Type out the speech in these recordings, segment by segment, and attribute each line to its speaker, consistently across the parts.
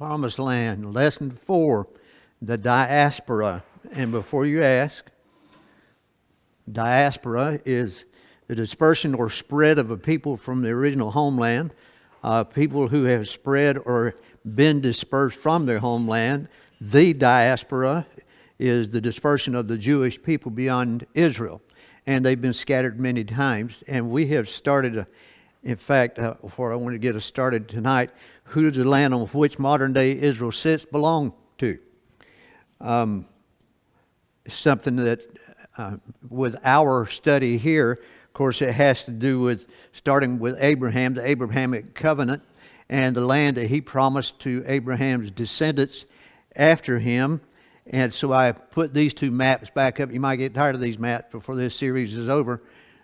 Speaker 1: Promised Land. Lesson 4, the diaspora. And before you ask, diaspora is the dispersion or spread of a people from the original homeland, people who have spread or been dispersed from their homeland. The diaspora is the dispersion of the Jewish people beyond Israel, and they've been scattered many times. And we have started, in fact, where I want to get us started tonight, who does the land on which modern-day Israel sits belong to? Something that, with our study here, of course, it has to do with starting with Abraham, the Abrahamic covenant, and the land that he promised to Abraham's descendants after him. And so I put these two maps back up. You might get tired of these maps before this series is over,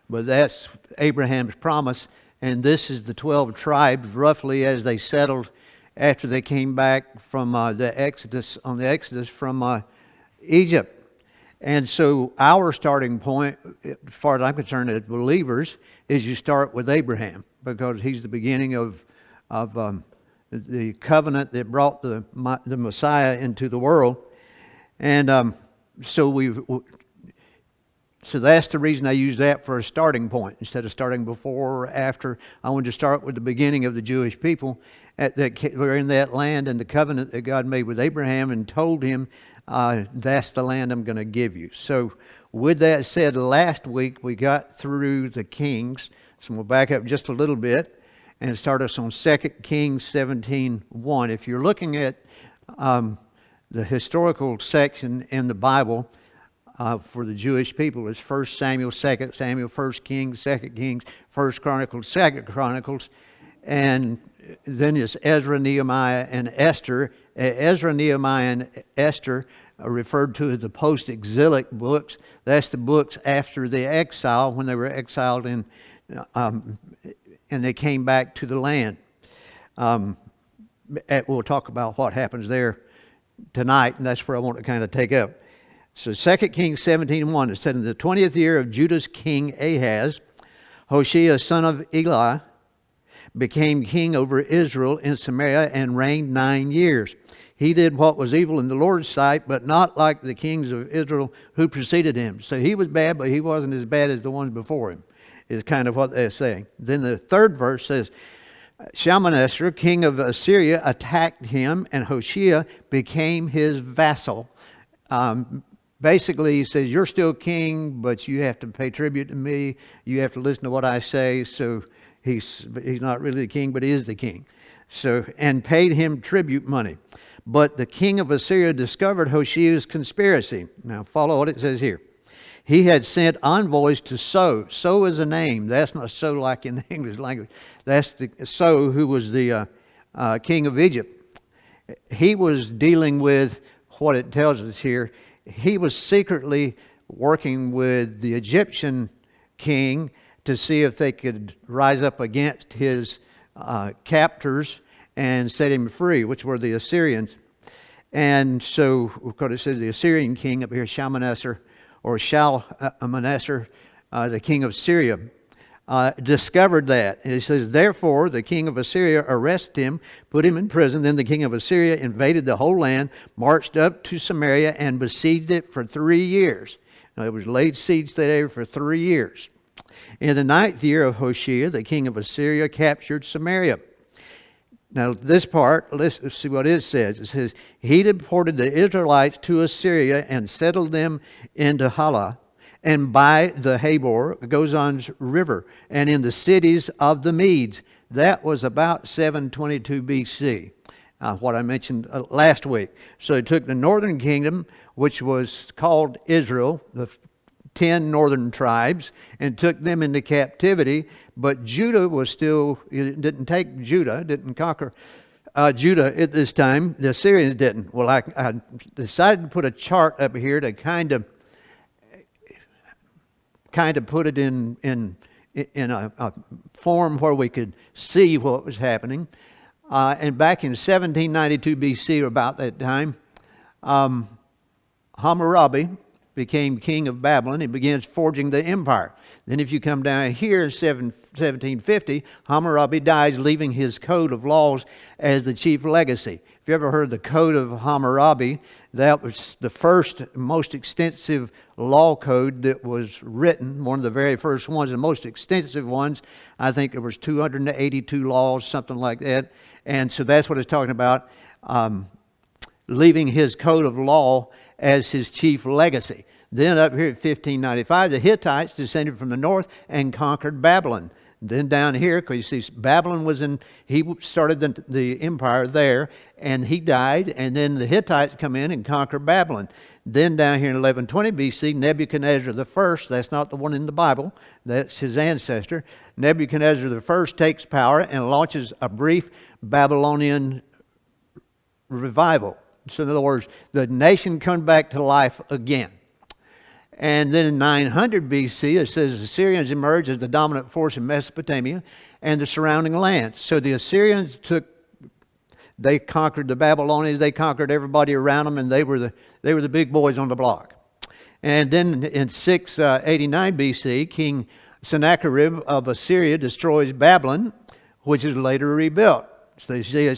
Speaker 1: but that's Abraham's promise. And this is the 12 tribes, roughly, as they settled after they came back from the Exodus from Egypt. And so our starting point, as far as I'm concerned, as believers, is you start with Abraham, because he's the beginning of the covenant that brought the Messiah into the world. And so that's the reason I use that for a starting point instead of starting before or after. I wanted to start with the beginning of the Jewish people that were in that land and the covenant that God made with Abraham and told him, that's the land I'm going to give you. So with that said, last week we got through the Kings. So we'll back up just a little bit and start us on 2 Kings 17:1. If you're looking at the historical section in the Bible for the Jewish people, it's 1 Samuel, 2 Samuel, 1 Kings, 2 Kings, 1 Chronicles, 2 Chronicles, and then it's Ezra, Nehemiah, and Esther. Ezra, Nehemiah, and Esther are referred to as the post-exilic books. That's the books after the exile, when they were exiled and they came back to the land. We'll talk about what happens there tonight, and that's where I want to kind of take up. So 2 Kings 17:1, it said, in the 20th year of Judah's king Ahaz, Hoshea, son of Elah, became king over Israel in Samaria and reigned 9 years. He did what was evil in the Lord's sight, but not like the kings of Israel who preceded him. So he was bad, but he wasn't as bad as the ones before him, is kind of what they're saying. Then the third verse says, Shalmaneser, king of Assyria, attacked him, and Hoshea became his vassal. Basically, he says, you're still king, but you have to pay tribute to me. You have to listen to what I say. So he's not really the king, but he is the king. So, and paid him tribute money. But the king of Assyria discovered Hoshea's conspiracy. Now, follow what it says here. He had sent envoys to So. So is a name. That's not So like in the English language. That's the So who was the king of Egypt. He was dealing with what it tells us here. He was secretly working with the Egyptian king to see if they could rise up against his captors and set him free, which were the Assyrians. And so, of course, it says the Assyrian king up here, Shalmaneser, the king of Syria, discovered that. And it says, therefore, the king of Assyria arrested him, put him in prison. Then the king of Assyria invaded the whole land, marched up to Samaria, and besieged it for 3 years. Now, it was laid siege there for 3 years. In the 9th year of Hoshea, the king of Assyria captured Samaria. Now, this part, let's see what it says. It says, he deported the Israelites to Assyria and settled them into Halah, and by the Habor, Gozan's river, and in the cities of the Medes. That was about 722 BC, what I mentioned last week. So he took the northern kingdom, which was called Israel, the 10 northern tribes, and took them into captivity. But Judah was still, it didn't take Judah, didn't conquer Judah at this time. The Assyrians didn't. Well, I decided to put a chart up here to kind of put it in a form where we could see what was happening. And back in 1792 BC, or about that time, Hammurabi became king of Babylon and begins forging the empire. Then if you come down here in 1750, Hammurabi dies, leaving his code of laws as the chief legacy. If you ever heard the Code of Hammurabi, that was the first, most extensive law code that was written, one of the very first ones, the most extensive ones. I think there was 282 laws, something like that. And so that's what it's talking about, leaving his code of law as his chief legacy. Then up here at 1595, the Hittites descended from the north and conquered Babylon. Then down here, because you see, Babylon was he started the empire there, and he died, and then the Hittites come in and conquer Babylon. Then down here in 1120 BC, Nebuchadnezzar I, that's not the one in the Bible, that's his ancestor, Nebuchadnezzar I takes power and launches a brief Babylonian revival. So in other words, the nation comes back to life again. And then in 900 BC, it says the Assyrians emerged as the dominant force in Mesopotamia and the surrounding lands. So the Assyrians they conquered the Babylonians, they conquered everybody around them, and they were the big boys on the block. And then in 689 BC, King Sennacherib of Assyria destroys Babylon, which is later rebuilt. So you see,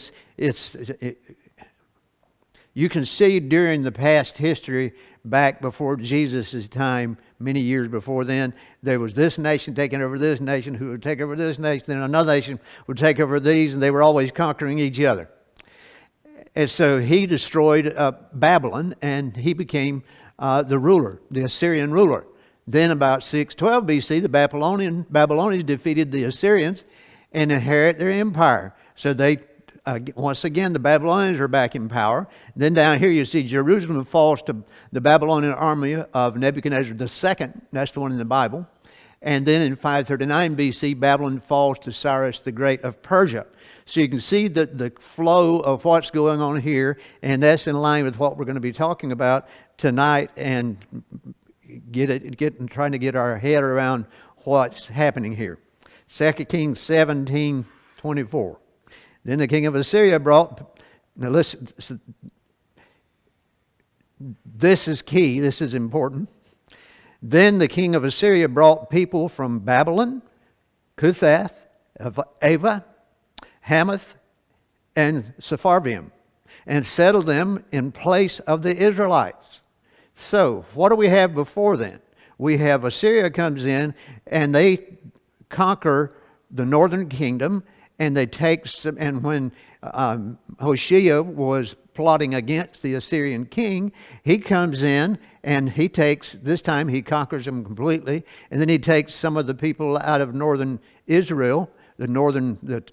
Speaker 1: you can see during the past history, back before Jesus' time, many years before then, there was this nation taking over this nation, who would take over this nation, then another nation would take over these, and they were always conquering each other. And so he destroyed Babylon, and he became the ruler, the Assyrian ruler. Then about 612 BC, the Babylonians defeated the Assyrians and inherit their empire. So they once again, the Babylonians are back in power. Then down here you see Jerusalem falls to the Babylonian army of Nebuchadnezzar II. That's the one in the Bible. And then in 539 BC, Babylon falls to Cyrus the Great of Persia. So you can see the flow of what's going on here, and that's in line with what we're going to be talking about tonight, and trying to get our head around what's happening here. 2 Kings 17:24. Then the king of Assyria now listen, this is key, this is important. Then the king of Assyria brought people from Babylon, Cuthath, Ava, Hamath, and Sepharvaim, and settled them in place of the Israelites. So, what do we have before then? We have Assyria comes in, and they conquer the northern kingdom, and they take some, and when Hoshea was plotting against the Assyrian king, he comes in and he takes, this time he conquers them completely, and then he takes some of the people out of northern Israel, the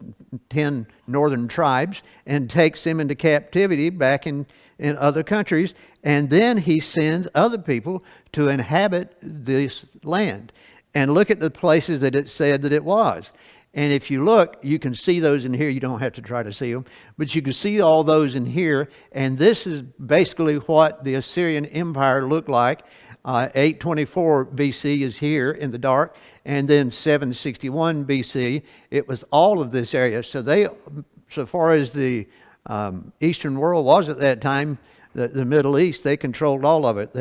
Speaker 1: 10 northern tribes, and takes them into captivity back in other countries, and then he sends other people to inhabit this land. And look at the places that it said that it was. And if you look, you can see those in here. You don't have to try to see them, but you can see all those in here. And this is basically what the Assyrian Empire looked like. 824 BC is here in the dark, and then 761 BC, it was all of this area. So they, so far as the Eastern world was at that time, the Middle East, they controlled all of it.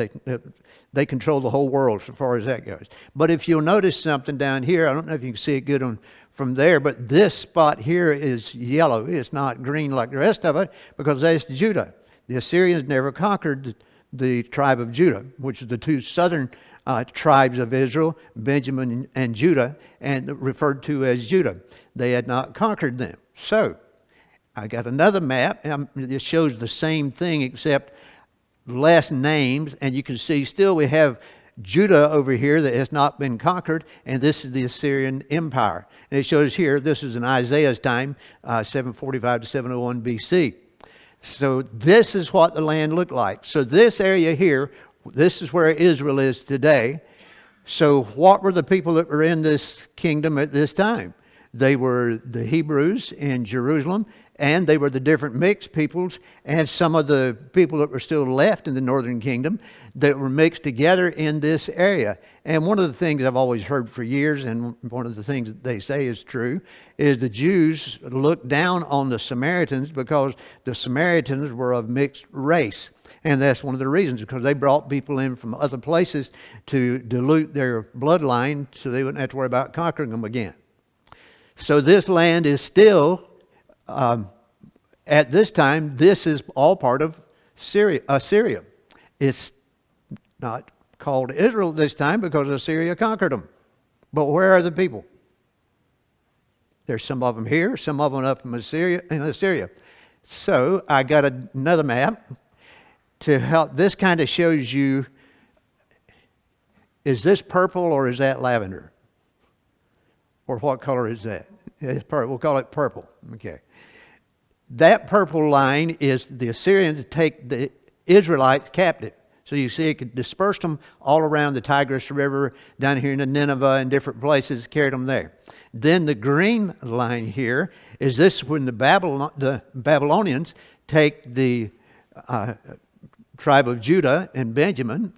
Speaker 1: They controlled the whole world so far as that goes. But if you'll notice something down here, I don't know if you can see it good from there, but this spot here is yellow. It's not green like the rest of it, because that's Judah. The Assyrians never conquered the tribe of Judah, which is the two southern tribes of Israel, Benjamin and Judah, and referred to as Judah. They had not conquered them. So, I got another map. It shows the same thing except less names, and you can see still we have Judah over here that has not been conquered, and this is the Assyrian Empire. And it shows here, this is in Isaiah's time, 745 to 701 BC. So this is what the land looked like. So this area here, this is where Israel is today. So what were the people that were in this kingdom at this time? They were the Hebrews in Jerusalem and they were the different mixed peoples, and some of the people that were still left in the northern kingdom that were mixed together in this area. And one of the things I've always heard for years, and one of the things that they say is true, is the Jews looked down on the Samaritans because the Samaritans were of mixed race. And that's one of the reasons, because they brought people in from other places to dilute their bloodline so they wouldn't have to worry about conquering them again. So this land is still, at this time, this is all part of Assyria. It's not called Israel this time because Assyria conquered them. But where are the people? There's some of them here, some of them up in Assyria. So I got another map to help. This kind of shows you, is this purple or is that lavender? Or what color is that? It's purple. We'll call it purple. Okay. That purple line is the Assyrians take the Israelites captive. So you see it could disperse them all around the Tigris River, down here in Nineveh and different places, carried them there. Then the green line here is this when the Babylonians take the tribe of Judah and Benjamin,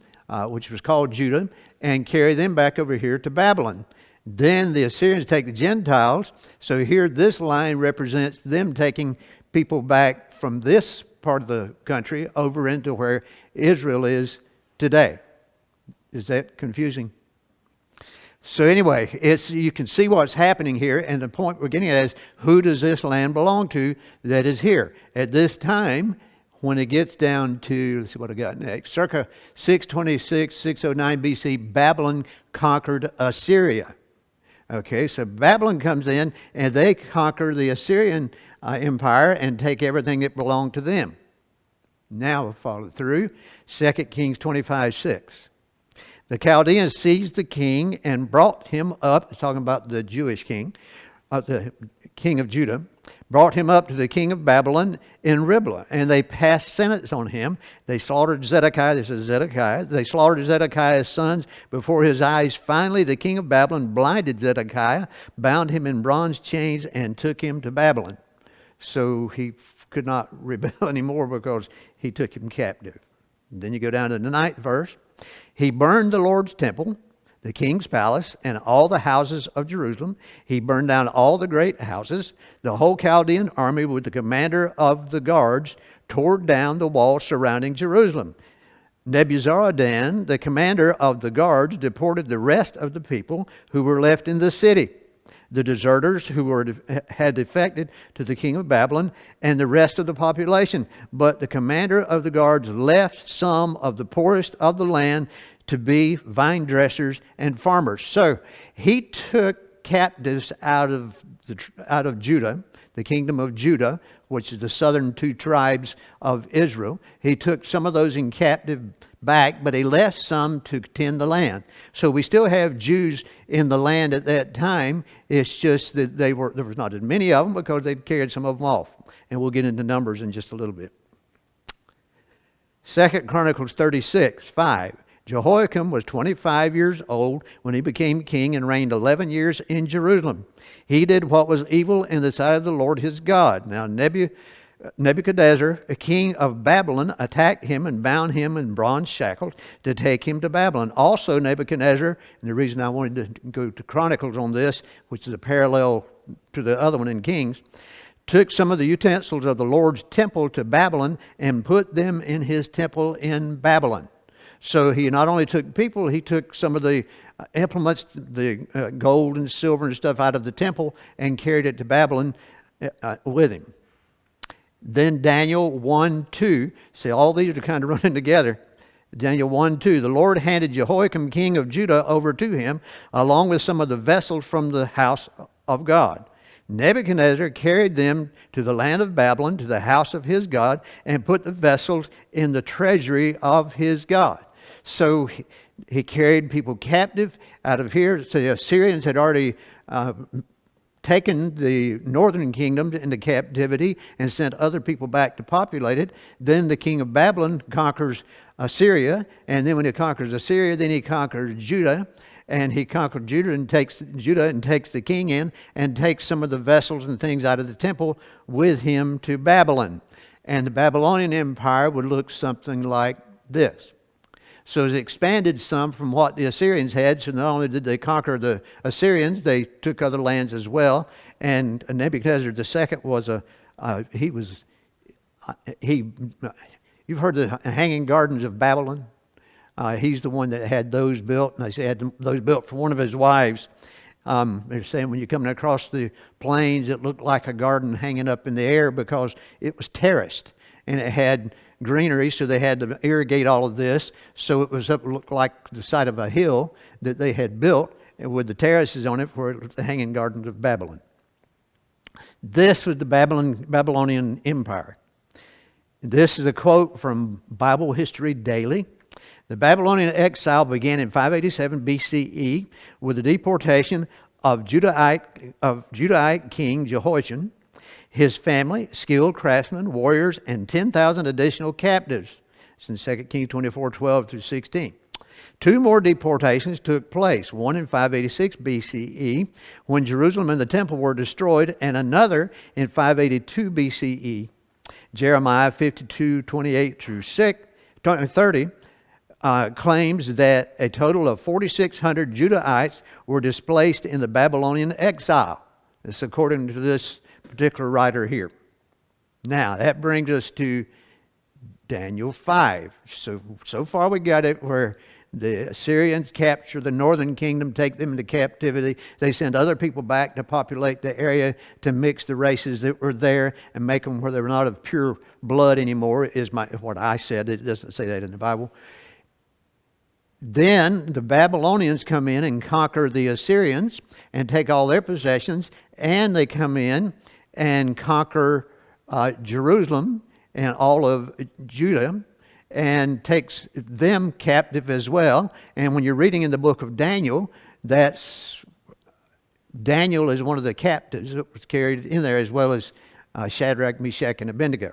Speaker 1: which was called Judah, and carry them back over here to Babylon. Then the Assyrians take the Gentiles. So here this line represents them taking people back from this part of the country over into where Israel is today. Is that confusing? So anyway, you can see what's happening here, and the point we're getting at is, who does this land belong to that is here? At this time, when it gets down to, let's see what I got next, circa 626, 609 BC, Babylon conquered Assyria. Okay, so Babylon comes in and they conquer the Assyrian empire and take everything that belonged to them. Now we'll follow through. 2 Kings 25:6. The Chaldeans seized the king and brought him up, talking about the Jewish king, the king of Judah, brought him up to the king of Babylon in Riblah, and they passed sentence on him. They slaughtered Zedekiah. This is Zedekiah. They slaughtered Zedekiah's sons before his eyes. Finally, the king of Babylon blinded Zedekiah, bound him in bronze chains, and took him to Babylon. So he could not rebel anymore because he took him captive. Then you go down to the 9th verse. He burned the Lord's temple, the king's palace, and all the houses of Jerusalem. He burned down all the great houses. The whole Chaldean army with the commander of the guards tore down the wall surrounding Jerusalem. Nebuzaradan, the commander of the guards, deported the rest of the people who were left in the city, the deserters who had defected to the king of Babylon, and the rest of the population. But the commander of the guards left some of the poorest of the land to be vine dressers and farmers. So he took captives out of Judah, the kingdom of Judah, which is the southern two tribes of Israel. He took some of those in captive back, but he left some to tend the land. So we still have Jews in the land at that time. It's just that there was not as many of them because they'd carried some of them off. And we'll get into numbers in just a little bit. 2 Chronicles 36:5. Jehoiakim was 25 years old when he became king and reigned 11 years in Jerusalem. He did what was evil in the sight of the Lord his God. Now Nebuchadnezzar, a king of Babylon, attacked him and bound him in bronze shackles to take him to Babylon. Also Nebuchadnezzar, and the reason I wanted to go to Chronicles on this, which is a parallel to the other one in Kings, took some of the utensils of the Lord's temple to Babylon and put them in his temple in Babylon. So he not only took people, he took some of the implements, the gold and silver and stuff out of the temple and carried it to Babylon with him. Then Daniel 1:2. See, all these are kind of running together. Daniel 1:2. The Lord handed Jehoiakim, king of Judah, over to him, along with some of the vessels from the house of God. Nebuchadnezzar carried them to the land of Babylon, to the house of his God, and put the vessels in the treasury of his God. So he carried people captive out of here. So the Assyrians had already taken the northern kingdom into captivity and sent other people back to populate it. Then the king of Babylon conquers Assyria. And then when he conquers Assyria, then he conquers Judah. And he conquered Judah and takes the king in and takes some of the vessels and things out of the temple with him to Babylon. And the Babylonian Empire would look something like this. So it expanded some from what the Assyrians had. So not only did they conquer the Assyrians, they took other lands as well. And Nebuchadnezzar II was you've heard the Hanging Gardens of Babylon? He's the one that had those built, and they had those built for one of his wives. They're saying when you're coming across the plains, it looked like a garden hanging up in the air because it was terraced and it had greenery, so they had to irrigate all of this. So it looked like the side of a hill that they had built with the terraces on it for the Hanging Gardens of Babylon. This was the Babylonian Empire. This is a quote from Bible History Daily. The Babylonian exile began in 587 BCE with the deportation of Judahite King Jehoiachin, his family, skilled craftsmen, warriors, and 10,000 additional captives. It's in 2 Kings 24:12 through 16. Two more deportations took place, one in 586 BCE when Jerusalem and the temple were destroyed, and another in 582 BCE. Jeremiah 52:28 through 30 claims that a total of 4,600 Judahites were displaced in the Babylonian exile. This according to this particular writer here. Now, that brings us to Daniel 5. So far we got it where the Assyrians capture the northern kingdom, take them into captivity. They send other people back to populate the area to mix the races that were there and make them where they were not of pure blood anymore, is what I said. It doesn't say that in the Bible. Then the Babylonians come in and conquer the Assyrians and take all their possessions, and they come in and conquer Jerusalem and all of Judah and takes them captive as well. And when you're reading in the book of Daniel, Daniel is one of the captives that was carried in there, as well as Shadrach, Meshach, and Abednego.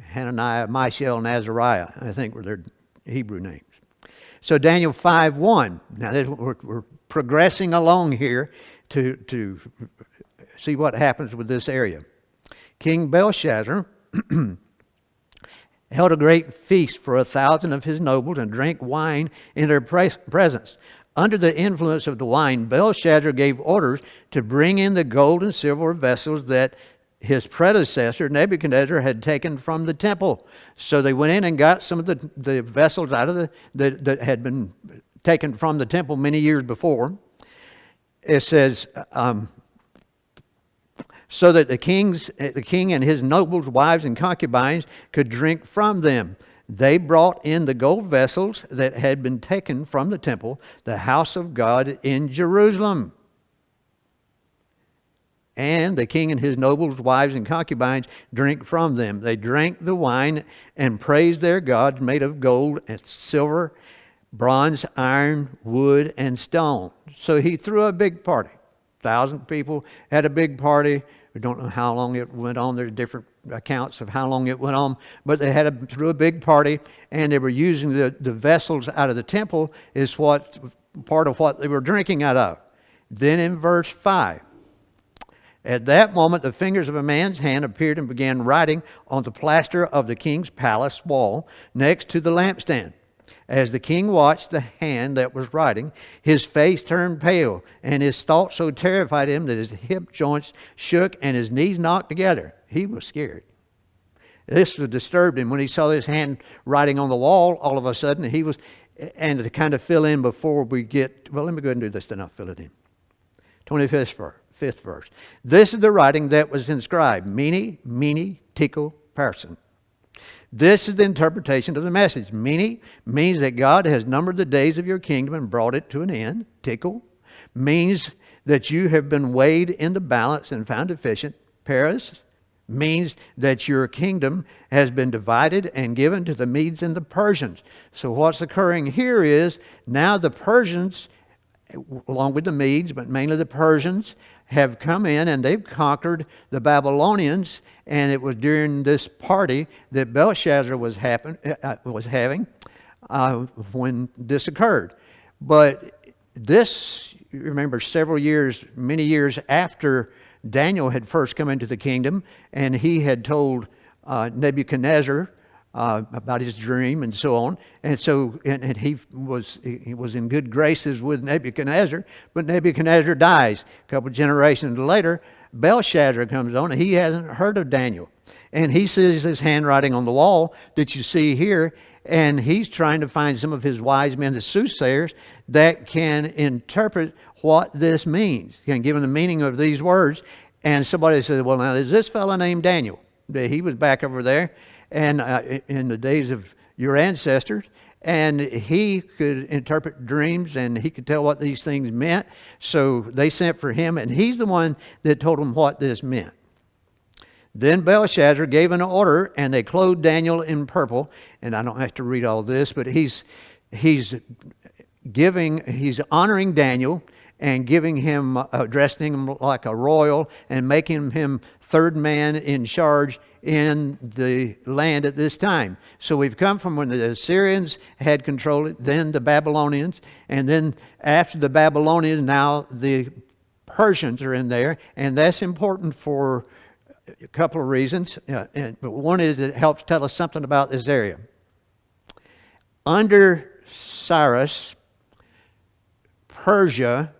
Speaker 1: Hananiah, Mishael, and Azariah, I think were their Hebrew names. So Daniel 5:1. Now we're progressing along here to see what happens with this area. King Belshazzar held a great feast for 1,000 of his nobles and drank wine in their presence. Under the influence of the wine, Belshazzar gave orders to bring in the gold and silver vessels that his predecessor, Nebuchadnezzar, had taken from the temple. So they went in and got some of the vessels out of that had been taken from the temple many years before. It says, so that the king and his nobles, wives, and concubines could drink from them. They brought in the gold vessels that had been taken from the temple, the house of God in Jerusalem. And the king and his nobles, wives, and concubines drink from them. They drank the wine and praised their gods made of gold and silver, bronze, iron, wood, and stone. So he threw a big party. 1,000 people had a big party. We don't know how long it went on. There's different accounts of how long it went on. But they threw a big party, and they were using the vessels out of the temple is what part of what they were drinking out of. Then in verse 5. At that moment, the fingers of a man's hand appeared and began writing on the plaster of the king's palace wall next to the lampstand. As the king watched the hand that was writing, his face turned pale, and his thoughts so terrified him that his hip joints shook and his knees knocked together. He was scared. This disturbed him when he saw his hand writing on the wall. All of a sudden, and to kind of fill in before we get, well, let me go ahead and do this, then I'll fill it in. 25th verse. This is the writing that was inscribed. Mene, mene, tekel, parsin. This is the interpretation of the message. Mene means that God has numbered the days of your kingdom and brought it to an end. Tekel means that you have been weighed in the balance and found deficient. Paris means that your kingdom has been divided and given to the Medes and the Persians. So what's occurring here is now the Persians along with the Medes, but mainly the Persians, have come in and they've conquered the Babylonians. And it was during this party that Belshazzar was having when this occurred. But this, you remember, many years after Daniel had first come into the kingdom, and he had told Nebuchadnezzar about his dream and so on. And so and he was in good graces with Nebuchadnezzar, but Nebuchadnezzar dies. A couple of generations later, Belshazzar comes on, and he hasn't heard of Daniel. And he sees his handwriting on the wall that you see here, and he's trying to find some of his wise men, the soothsayers, that can interpret what this means. He can give him the meaning of these words. And somebody says, well, now, is this fellow named Daniel? He was back over there and in the days of your ancestors, and he could interpret dreams and he could tell what these things meant. So they sent for him, and he's the one that told them what this meant. Then Belshazzar gave an order, and they clothed Daniel in purple. And I don't have to read all this, but he's honoring Daniel and giving him, dressing him like a royal and making him third man in charge in the land at this time. So we've come from when the Assyrians had controlled it, then the Babylonians, and then after the Babylonians, now the Persians are in there. And that's important for a couple of reasons. But one is it helps tell us something about this area. Under Cyrus, Persia,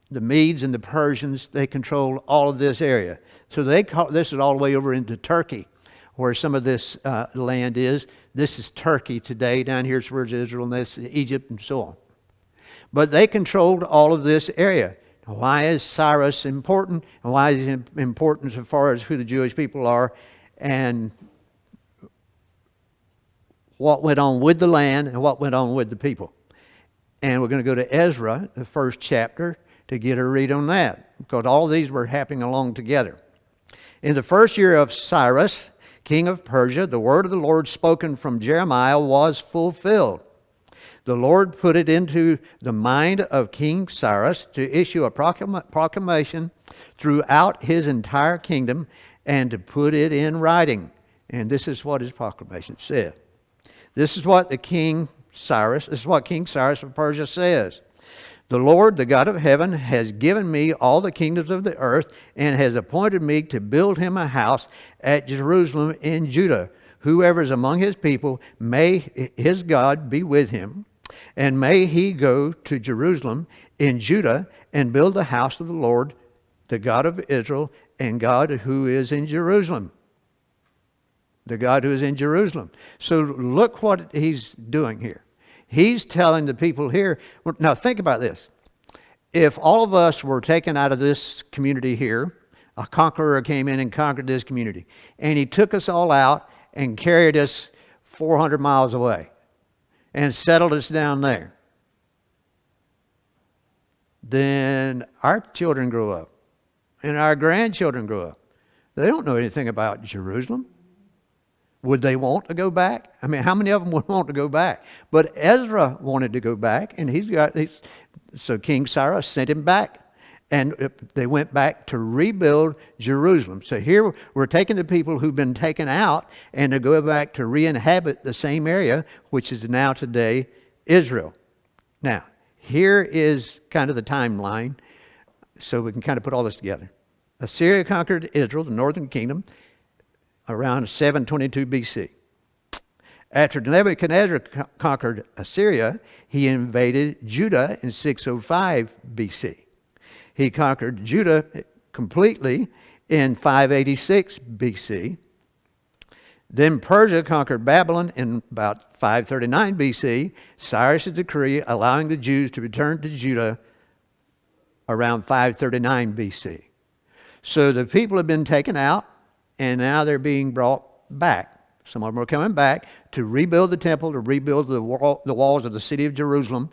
Speaker 1: the Medes and the Persians, they controlled all of this area. So this is all the way over into Turkey, where some of this land is. This is Turkey today. Down here is where Israel, and that's Egypt and so on. But they controlled all of this area. Why is Cyrus important? And why is he important as far as who the Jewish people are and what went on with the land and what went on with the people? And we're going to go to Ezra, the first chapter, to get a read on that, because all these were happening along together. In the first year of Cyrus, king of Persia, the word of the Lord spoken from Jeremiah was fulfilled. The Lord put it into the mind of King Cyrus to issue a proclamation throughout his entire kingdom and to put it in writing. And this is what his proclamation said. This is what King Cyrus of Persia says. The Lord, the God of heaven, has given me all the kingdoms of the earth and has appointed me to build him a house at Jerusalem in Judah. Whoever is among his people, may his God be with him. And may he go to Jerusalem in Judah and build the house of the Lord, the God of Israel, and God who is in Jerusalem. The God who is in Jerusalem. So look what he's doing here. He's telling the people here, now think about this. If all of us were taken out of this community here, a conqueror came in and conquered this community, and he took us all out and carried us 400 miles away and settled us down there, then our children grow up and our grandchildren grow up. They don't know anything about Jerusalem. Would they want to go back? I mean, how many of them would want to go back? But Ezra wanted to go back, and so King Cyrus sent him back. And they went back to rebuild Jerusalem. So here we're taking the people who've been taken out and to go back to re-inhabit the same area, which is now today Israel. Now, here is kind of the timeline, so we can kind of put all this together. Assyria conquered Israel, the northern kingdom, around 722 BC. After Nebuchadnezzar conquered Assyria, he invaded Judah in 605 BC. He conquered Judah completely in 586 BC. Then Persia conquered Babylon in about 539 BC. Cyrus' decree allowing the Jews to return to Judah around 539 BC. So the people have been taken out, and now they're being brought back. Some of them are coming back to rebuild the temple, to rebuild the walls of the city of Jerusalem.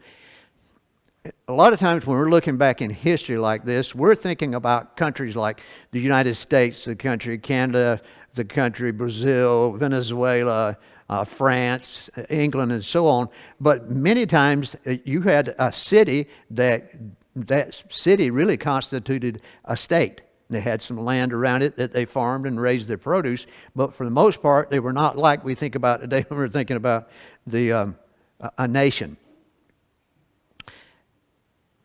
Speaker 1: A lot of times when we're looking back in history like this, we're thinking about countries like the United States, the country Canada, the country Brazil, Venezuela, France, England, and so on. But many times you had a city that that city really constituted a state. They had some land around it that they farmed and raised their produce, but for the most part, they were not like we think about today when we're thinking about a nation.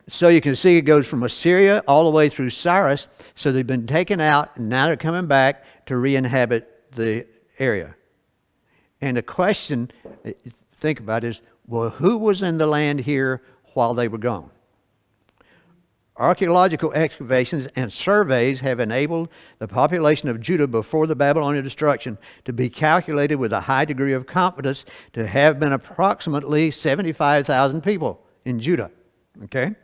Speaker 1: So you can see it goes from Assyria all the way through Cyrus. So they've been taken out, and now they're coming back to re-inhabit the area. And the question, think about is, well, who was in the land here while they were gone? Archaeological excavations and surveys have enabled the population of Judah before the Babylonian destruction to be calculated with a high degree of confidence to have been approximately 75,000 people in Judah. Okay?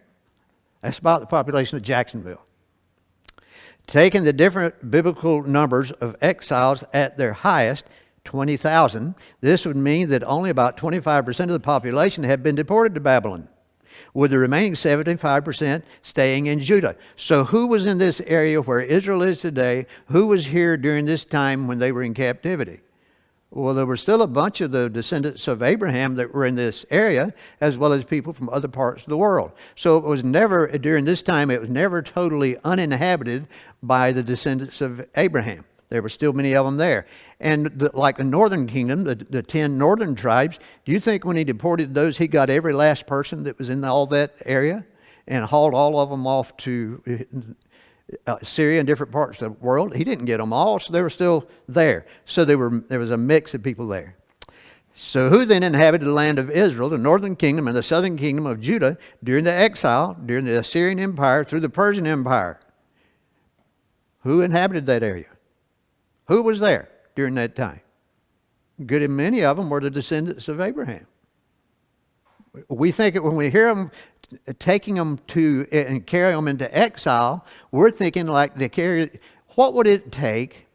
Speaker 1: That's about the population of Jacksonville. Taking the different biblical numbers of exiles at their highest, 20,000, this would mean that only about 25% of the population had been deported to Babylon, with the remaining 75% staying in Judah. So who was in this area where Israel is today? Who was here during this time when they were in captivity? Well, there were still a bunch of the descendants of Abraham that were in this area, as well as people from other parts of the world. So it was never, during this time, it was never totally uninhabited by the descendants of Abraham. There were still many of them there. And like the northern kingdom, the 10 northern tribes, do you think when he deported those, he got every last person that was in all that area and hauled all of them off to Syria and different parts of the world? He didn't get them all, so they were still there. So there was a mix of people there. So who then inhabited the land of Israel, the northern kingdom and the southern kingdom of Judah during the exile, during the Assyrian Empire, through the Persian Empire? Who inhabited that area? Who was there during that time? Good and many of them were the descendants of Abraham. We think when we hear them taking them to and carrying them into exile, we're thinking like they carry. What would it take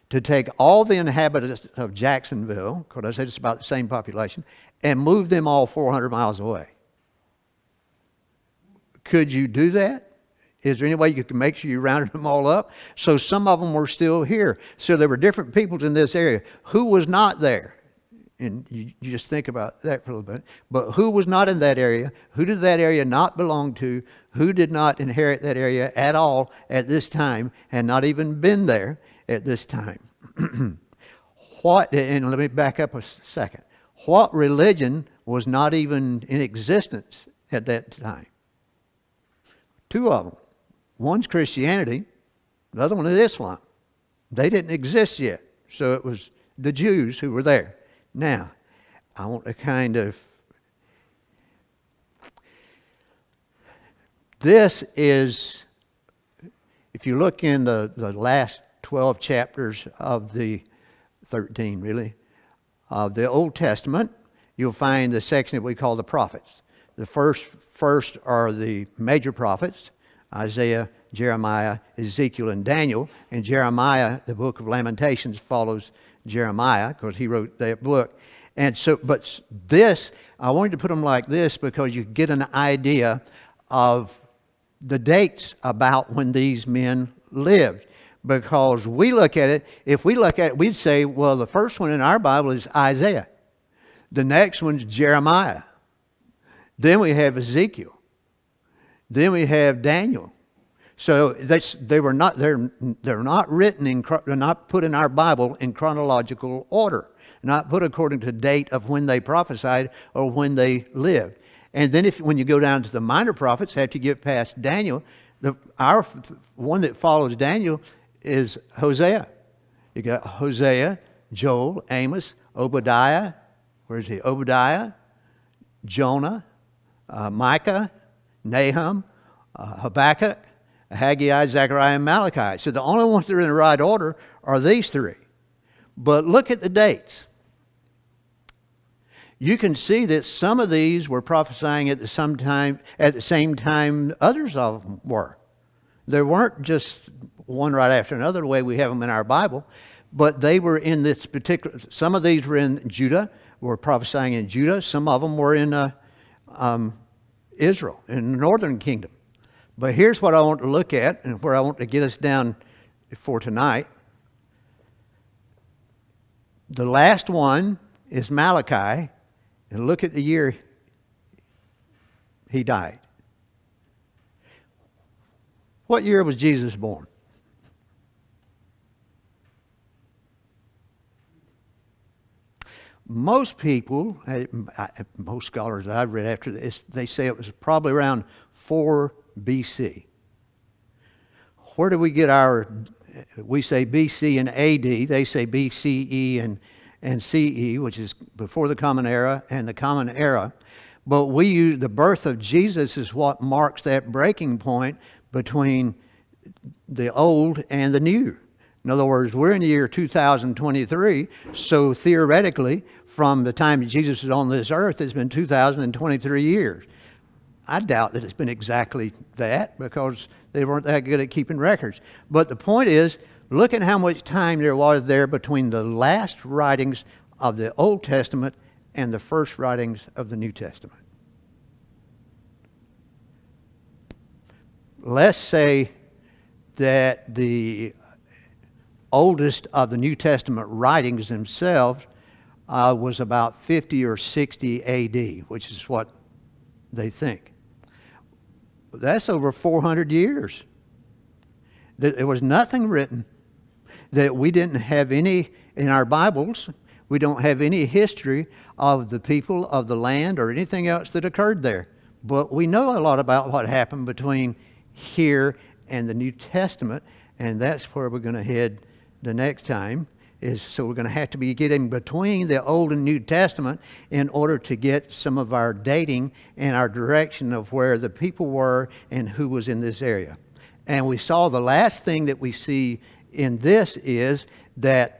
Speaker 1: to take all the inhabitants of Jacksonville, because I said it's about the same population, and move them all 400 miles away? Could you do that? Is there any way you can make sure you rounded them all up? So some of them were still here. So there were different peoples in this area. Who was not there? And you just think about that for a little bit. But who was not in that area? Who did that area not belong to? Who did not inherit that area at all at this time, and not even been there at this time? And let me back up a second. What religion was not even in existence at that time? Two of them. One's Christianity, the other one is Islam. They didn't exist yet. So it was the Jews who were there. Now, I want to kind of... This is, if you look in the last 12 chapters of the 13, really, of the Old Testament, you'll find the section that we call the prophets. The first are the major prophets, Isaiah, Jeremiah, Ezekiel, and Daniel. And Jeremiah, the book of Lamentations, follows Jeremiah because he wrote that book. And so, but this, I wanted to put them like this because you get an idea of the dates about when these men lived. Because we look at it, if we look at it, we'd say, well, the first one in our Bible is Isaiah. The next one's Jeremiah. Then we have Ezekiel. Then we have Daniel. So they're not written they're not put in our Bible in chronological order, not put according to date of when they prophesied or when they lived. And then when you go down to the minor prophets, after you get past Daniel, our one that follows Daniel is Hosea. You got Hosea, Joel, Amos, Obadiah. Where is he? Obadiah, Jonah, Micah, Nahum, Habakkuk, Haggai, Zechariah, and Malachi. So the only ones that are in the right order are these three. But look at the dates. You can see that some of these were prophesying at the same time others of them were. There weren't just one right after another the way we have them in our Bible, but they were in this particular. Some of these were in Judah, were prophesying in Judah. Some of them were in Israel, in the northern kingdom. But here's what I want to look at and where I want to get us down for tonight. The last one is Malachi, and look at the year he died. What year was Jesus born? Most people, most scholars that I've read after this, they say it was probably around 4 BC. Where do we get our, we say BC and AD, they say BCE and CE, which is before the Common Era and the Common Era. But we use the birth of Jesus is what marks that breaking point between the old and the new. In other words, we're in the year 2023, so theoretically, from the time Jesus was on this earth, it's been 2023 years. I doubt that it's been exactly that because they weren't that good at keeping records. But the point is, look at how much time there was there between the last writings of the Old Testament and the first writings of the New Testament. Let's say that the oldest of the New Testament writings themselves was about 50 or 60 AD, which is what they think. That's over 400 years. There was nothing written, that we didn't have any in our Bibles. We don't have any history of the people of the land or anything else that occurred there. But we know a lot about what happened between here and the New Testament, and that's where we're going to head the next time. So we're going to have to be getting between the Old and New Testament in order to get some of our dating and our direction of where the people were and who was in this area. And we saw the last thing that we see in this is that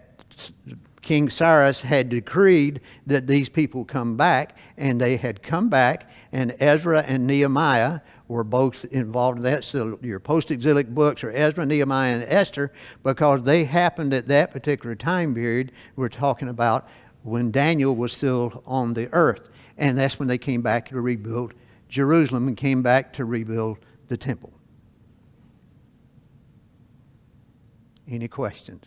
Speaker 1: King Cyrus had decreed that these people come back, and they had come back, and Ezra and Nehemiah were both involved in that. So your post-exilic books are Ezra, Nehemiah, and Esther, because they happened at that particular time period we're talking about when Daniel was still on the earth. And that's when they came back to rebuild Jerusalem and came back to rebuild the temple. Any questions?